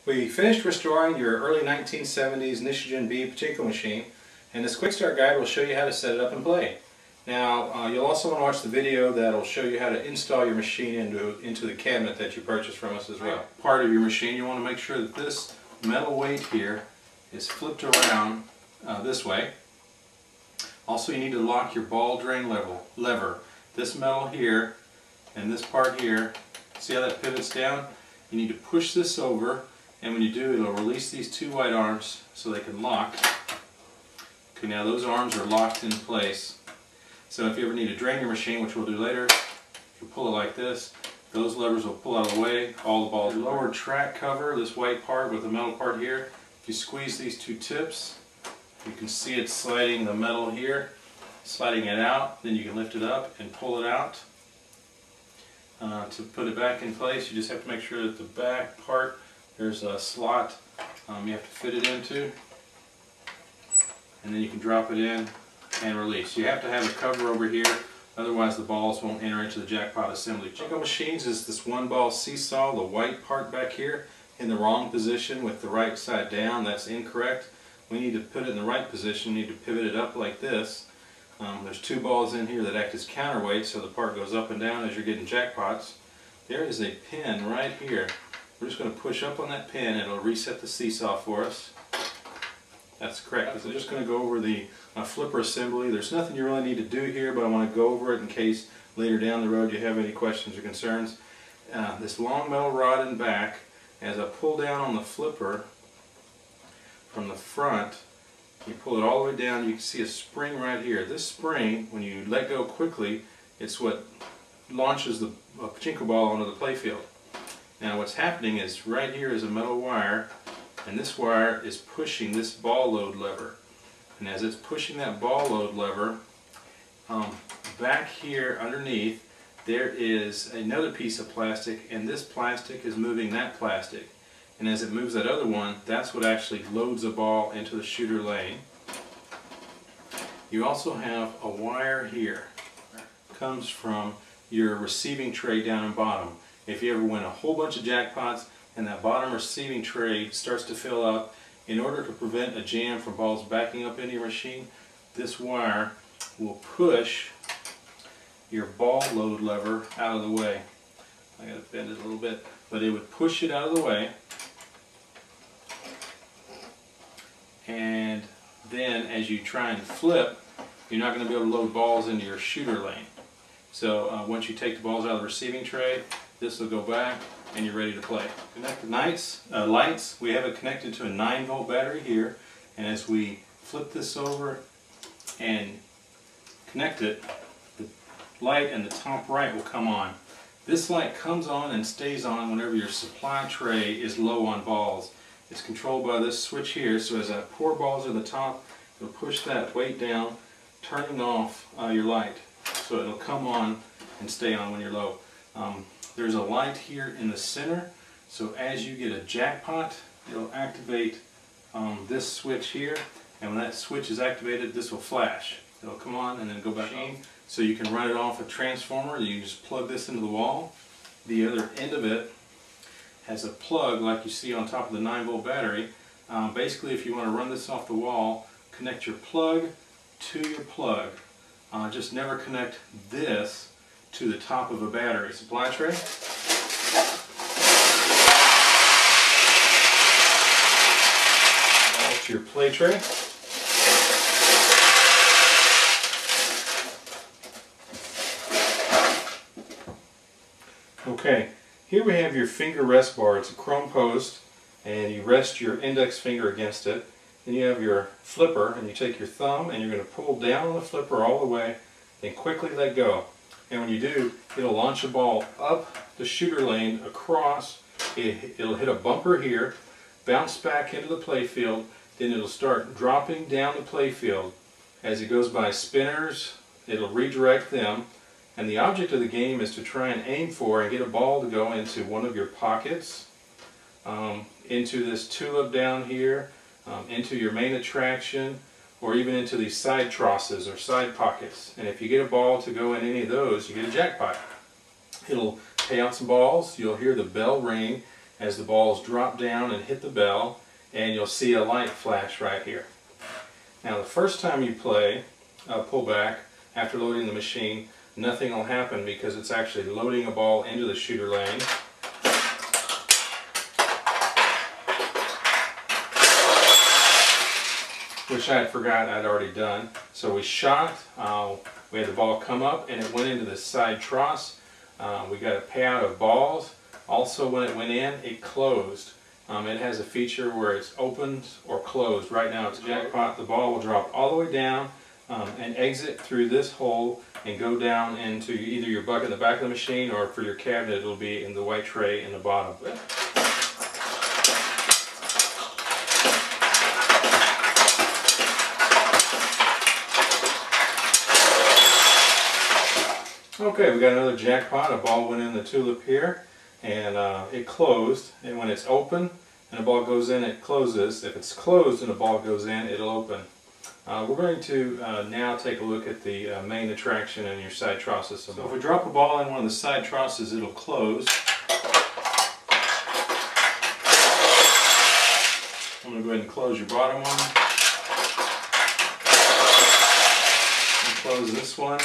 We finished restoring your early 1970s Nishijin B Pachinko machine, and this quick start guide will show you how to set it up and play. Now you'll also want to watch the video that will show you how to install your machine into the cabinet that you purchased from us as well. Part of your machine, you want to make sure that this metal weight here is flipped around this way. Also, you need to lock your ball drain lever. This metal here and this part here, see how that pivots down? You need to push this over, and when you do, it'll release these two white arms so they can lock. Okay, now those arms are locked in place. So if you ever need to drain your machine, which we'll do later, you pull it like this, those levers will pull out of the way, all the balls. The lower track cover, this white part with the metal part here, if you squeeze these two tips, you can see it sliding the metal here, sliding it out, then you can lift it up and pull it out. To put it back in place, you just have to make sure that the back part, there's a slot you have to fit it into, and then you can drop it in and release. You have to have a cover over here, otherwise the balls won't enter into the jackpot assembly. Pachinko machines is this one ball seesaw, the white part back here in the wrong position with the right side down. That's incorrect. We need to put it in the right position. We need to pivot it up like this. There's two balls in here that act as counterweight, so the part goes up and down as you're getting jackpots. There is a pin right here. We're just going to push up on that pin and it'll reset the seesaw for us. That's correct. So I'm just going to go over the flipper assembly. There's nothing you really need to do here, but I want to go over it in case later down the road you have any questions or concerns. This long metal rod in back, as I pull down on the flipper from the front, you pull it all the way down, you can see a spring right here. This spring, when you let go quickly, it's what launches the Pachinko ball onto the playfield. Now what's happening is right here is a metal wire, and this wire is pushing this ball load lever. And as it's pushing that ball load lever, back here underneath there is another piece of plastic, and this plastic is moving that plastic. And as it moves that other one, that's what actually loads a ball into the shooter lane. You also have a wire here. It comes from your receiving tray down in bottom. If you ever win a whole bunch of jackpots and that bottom receiving tray starts to fill up, in order to prevent a jam from balls backing up into your machine, this wire will push your ball load lever out of the way. I gotta bend it a little bit, but it would push it out of the way. And then as you try and flip, you're not going to be able to load balls into your shooter lane. So once you take the balls out of the receiving tray, this will go back and you're ready to play. Connect the lights. We have it connected to a 9-volt battery here, and as we flip this over and connect it, the light in the top right will come on. This light comes on and stays on whenever your supply tray is low on balls. It's controlled by this switch here, so as I pour balls in the top, it'll push that weight down, turning off your light. So it'll come on and stay on when you're low. There's a light here in the center, so as you get a jackpot, it'll activate this switch here, and when that switch is activated, this will flash. It'll come on and then go back on. So you can run it off a transformer. You just plug this into the wall. The other end of it has a plug like you see on top of the 9-volt battery. Basically, if you want to run this off the wall, connect your plug to your plug. Just never connect this to the top of a battery. Supply tray. To your play tray. Okay. Here we have your finger rest bar. It's a chrome post, and you rest your index finger against it. Then you have your flipper, and you take your thumb and you're going to pull down on the flipper all the way, then quickly let go. And when you do, it'll launch a ball up the shooter lane across. It'll hit a bumper here, bounce back into the playfield, then it'll start dropping down the playfield. As it goes by spinners, it'll redirect them. And the object of the game is to try and aim for and get a ball to go into one of your pockets, into this tulip down here, into your main attraction, or even into these side trosses or side pockets. And if you get a ball to go in any of those, you get a jackpot. It'll pay out some balls, you'll hear the bell ring, as the balls drop down and hit the bell, and you'll see a light flash right here. Now the first time you play, pull back after loading the machine, nothing will happen because it's actually loading a ball into the shooter lane. Which I forgot I'd already done. So we shot, we had the ball come up and it went into the side tross. We got a payout of balls. Also when it went in, it closed. It has a feature where it's opened or closed. Right now it's jackpot. The ball will drop all the way down and exit through this hole and go down into either your bucket in the back of the machine, or for your cabinet it'll be in the white tray in the bottom. Okay, we got another jackpot. A ball went in the tulip here, and it closed. And when it's open and a ball goes in, it closes. If it's closed and a ball goes in, it'll open. We're going to now take a look at the main attraction and your side trosses. So if we drop a ball in one of the side trosses, it'll close. I'm going to go ahead and close your bottom one. And close this one.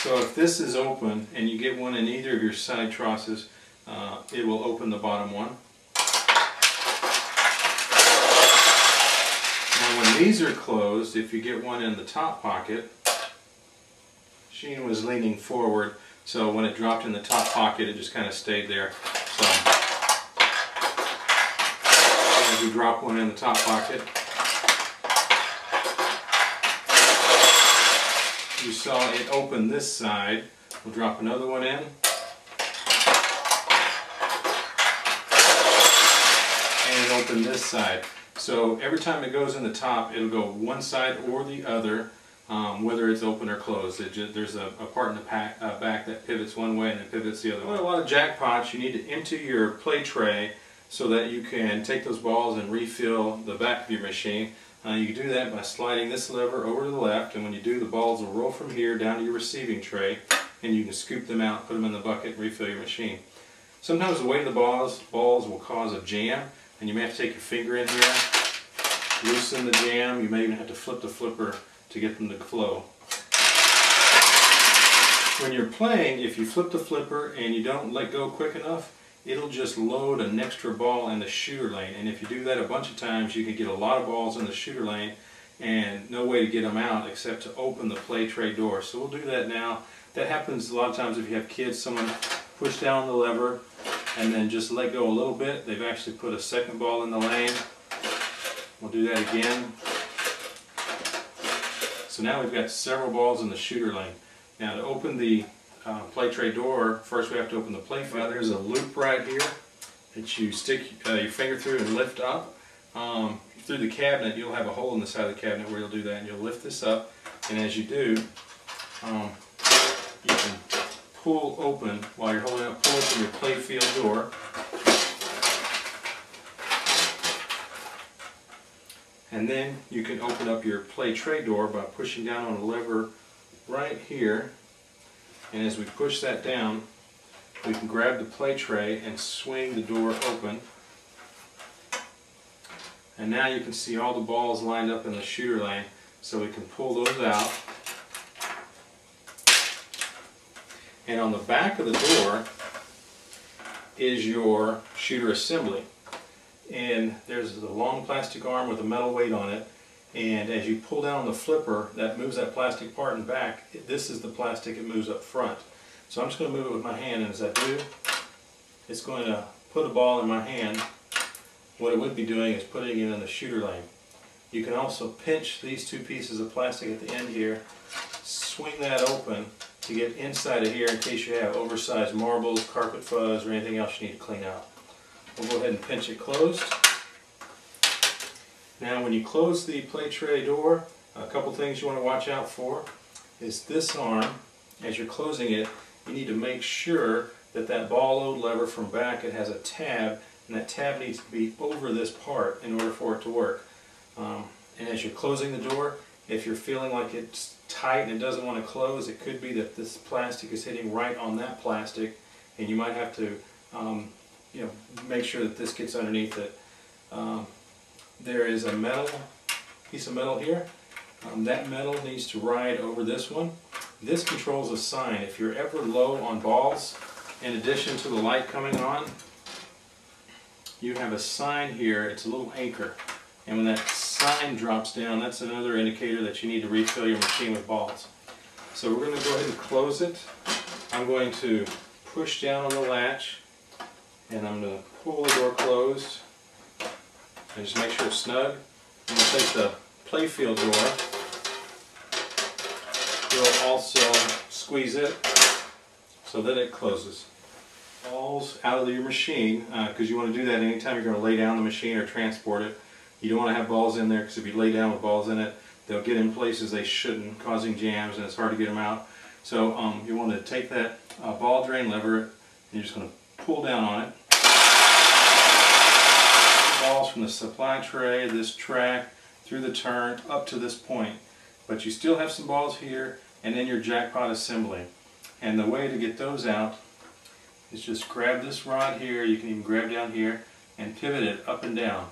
So if this is open and you get one in either of your side trosses, it will open the bottom one. Now when these are closed, if you get one in the top pocket, machine was leaning forward, so when it dropped in the top pocket it just kind of stayed there. So as you drop one in the top pocket, you saw it open this side. We'll drop another one in. And open this side. So every time it goes in the top, it'll go one side or the other, whether it's open or closed. There's a part in the back that pivots one way and it pivots the other way. A lot of jackpots, you need to empty your play tray so that you can take those balls and refill the back of your machine. You can do that by sliding this lever over to the left, and when you do, the balls will roll from here down to your receiving tray, and you can scoop them out, put them in the bucket, and refill your machine. Sometimes the weight of the balls will cause a jam, and you may have to take your finger in here, loosen the jam. You may even have to flip the flipper to get them to flow. When you're playing, if you flip the flipper and you don't let go quick enough, it'll just load an extra ball in the shooter lane, and if you do that a bunch of times, you can get a lot of balls in the shooter lane and no way to get them out except to open the play tray door. So we'll do that now. That happens a lot of times if you have kids. Someone push down the lever and then just let go a little bit. They've actually put a second ball in the lane. We'll do that again. So now we've got several balls in the shooter lane. Now to open the play tray door, first we have to open the play field. There's a loop right here that you stick your finger through and lift up. Through the cabinet, you'll have a hole in the side of the cabinet where you'll do that, and you'll lift this up, and as you do, you can pull open, while you're holding up, pull open your play field door. And then you can open up your play tray door by pushing down on a lever right here. And as we push that down, we can grab the play tray and swing the door open. And now you can see all the balls lined up in the shooter lane, so we can pull those out. And on the back of the door is your shooter assembly. And there's a long plastic arm with a metal weight on it. And as you pull down on the flipper, that moves that plastic part in back. This is the plastic, it moves up front. So I'm just going to move it with my hand, and as I do, it's going to put a ball in my hand. What it would be doing is putting it in the shooter lane. You can also pinch these two pieces of plastic at the end here, swing that open to get inside of here in case you have oversized marbles, carpet fuzz, or anything else you need to clean out. We'll go ahead and pinch it closed. Now when you close the play tray door, a couple things you want to watch out for is this arm. As you're closing it, you need to make sure that that ball load lever from back, it has a tab, and that tab needs to be over this part in order for it to work. And as you're closing the door, If you're feeling like it's tight and it doesn't want to close, it could be that this plastic is hitting right on that plastic, and you might have to make sure that this gets underneath it. There is a piece of metal here. That metal needs to ride over this one. This controls a sign. If you're ever low on balls, in addition to the light coming on, you have a sign here. It's a little anchor, and when that sign drops down, that's another indicator that you need to refill your machine with balls. So we're going to go ahead and close it. I'm going to push down on the latch, and I'm going to pull the door closed and just make sure it's snug. I'm going to take the playfield door. We'll also squeeze it so that it closes. Balls out of your machine, because you want to do that anytime you're going to lay down the machine or transport it. You don't want to have balls in there, because if you lay down with balls in it, they'll get in places they shouldn't, causing jams, and it's hard to get them out. So you want to take that ball drain lever, and you're just going to pull down on it. Balls from the supply tray, this track, through the turn, up to this point. But you still have some balls here, and then your jackpot assembly. And the way to get those out is just grab this rod here, you can even grab down here, and pivot it up and down.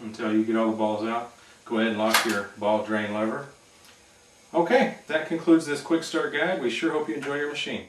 Until you get all the balls out. Go ahead and lock your ball drain lever. Okay, that concludes this quick start guide. We sure hope you enjoy your machine.